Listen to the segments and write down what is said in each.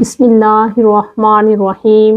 بسم اللہ الرحمن الرحیم۔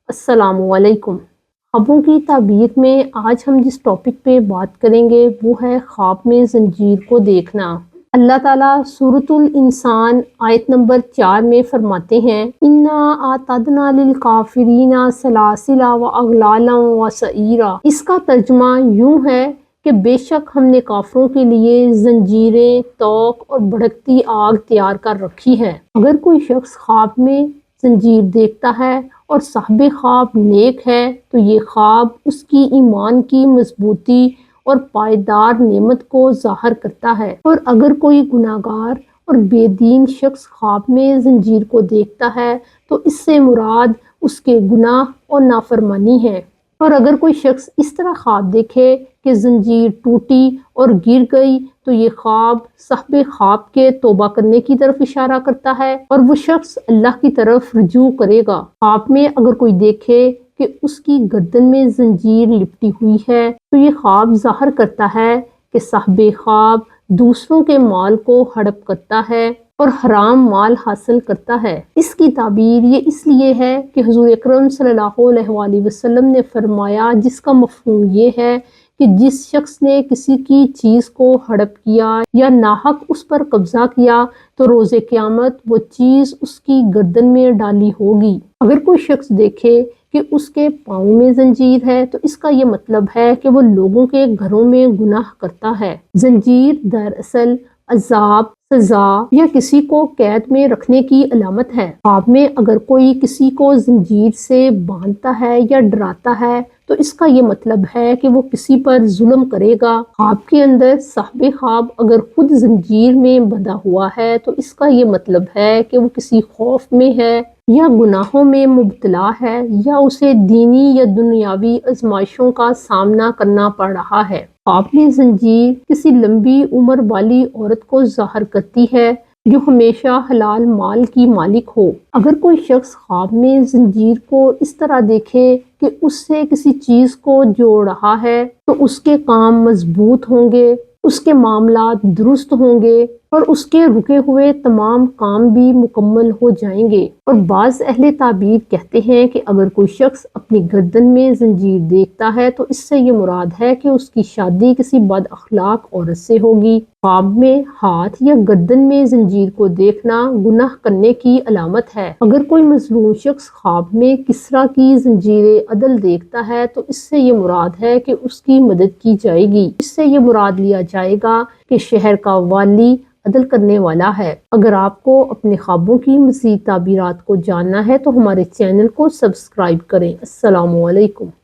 السلام علیکم۔ خوابوں کی تعبیر میں آج ہم جس ٹاپک پہ بات کریں گے وہ ہے خواب میں زنجیر کو دیکھنا۔ اللہ تعالیٰ سورۃ الانسان آیت نمبر 4 میں فرماتے ہیں اِنَّا أَعْتَدْنَا لِلْكَافِرِينَ سَلَاسِلَ وَأَغْلَالًا وَسَعِيرًا۔ اس کا ترجمہ یوں ہے کہ بے شک ہم نے کافروں کے لیے زنجیریں، توق اور بھڑکتی آگ تیار کر رکھی ہے۔ اگر کوئی شخص خواب میں زنجیر دیکھتا ہے اور صاحب خواب نیک ہے تو یہ خواب اس کی ایمان کی مضبوطی اور پائیدار نعمت کو ظاہر کرتا ہے، اور اگر کوئی گناہگار اور بے دین شخص خواب میں زنجیر کو دیکھتا ہے تو اس سے مراد اس کے گناہ اور نافرمانی ہے۔ اور اگر کوئی شخص اس طرح خواب دیکھے کہ زنجیر ٹوٹی اور گر گئی تو یہ خواب صاحب خواب کے توبہ کرنے کی طرف اشارہ کرتا ہے اور وہ شخص اللہ کی طرف رجوع کرے گا۔ خواب میں اگر کوئی دیکھے کہ اس کی گردن میں زنجیر لپٹی ہوئی ہے تو یہ خواب ظاہر کرتا ہے کہ صاحب خواب دوسروں کے مال کو ہڑپ کرتا ہے اور حرام مال حاصل کرتا ہے۔ اس کی تعبیر یہ اس لیے ہے کہ حضور اکرم صلی اللہ علیہ وآلہ وسلم نے فرمایا، جس کا مفہوم یہ ہے کہ جس شخص نے کسی کی چیز کو ہڑپ کیا یا ناحق اس پر قبضہ کیا تو روز قیامت وہ چیز اس کی گردن میں ڈالی ہوگی۔ اگر کوئی شخص دیکھے کہ اس کے پاؤں میں زنجیر ہے تو اس کا یہ مطلب ہے کہ وہ لوگوں کے گھروں میں گناہ کرتا ہے۔ زنجیر دراصل عذاب، سزا یا کسی کو قید میں رکھنے کی علامت ہے۔ خواب میں اگر کوئی کسی کو زنجیر سے باندھتا ہے یا ڈراتا ہے تو اس کا یہ مطلب ہے کہ وہ کسی پر ظلم کرے گا۔ خواب کے اندر صاحب خواب اگر خود زنجیر میں بندھا ہوا ہے تو اس کا یہ مطلب ہے کہ وہ کسی خوف میں ہے یا گناہوں میں مبتلا ہے یا اسے دینی یا دنیاوی آزمائشوں کا سامنا کرنا پڑ رہا ہے۔ خواب میں زنجیر کسی لمبی عمر والی عورت کو ظاہر کرتی ہے جو ہمیشہ حلال مال کی مالک ہو۔ اگر کوئی شخص خواب میں زنجیر کو اس طرح دیکھے کہ اس سے کسی چیز کو جوڑ رہا ہے تو اس کے کام مضبوط ہوں گے، اس کے معاملات درست ہوں گے اور اس کے رکے ہوئے تمام کام بھی مکمل ہو جائیں گے۔ اور بعض اہل تعبیر کہتے ہیں کہ اگر کوئی شخص اپنی گردن میں زنجیر دیکھتا ہے تو اس سے یہ مراد ہے کہ اس کی شادی کسی بد اخلاق عورت سے ہوگی۔ خواب میں ہاتھ یا گردن میں زنجیر کو دیکھنا گناہ کرنے کی علامت ہے۔ اگر کوئی مظلوم شخص خواب میں کسریٰ کی زنجیر عدل دیکھتا ہے تو اس سے یہ مراد ہے کہ اس کی مدد کی جائے گی۔ اس سے یہ مراد لیا جائے گا کہ شہر کا والی عدل کرنے والا ہے۔ اگر آپ کو اپنے خوابوں کی مزید تعبیرات کو جاننا ہے تو ہمارے چینل کو سبسکرائب کریں۔ السلام علیکم۔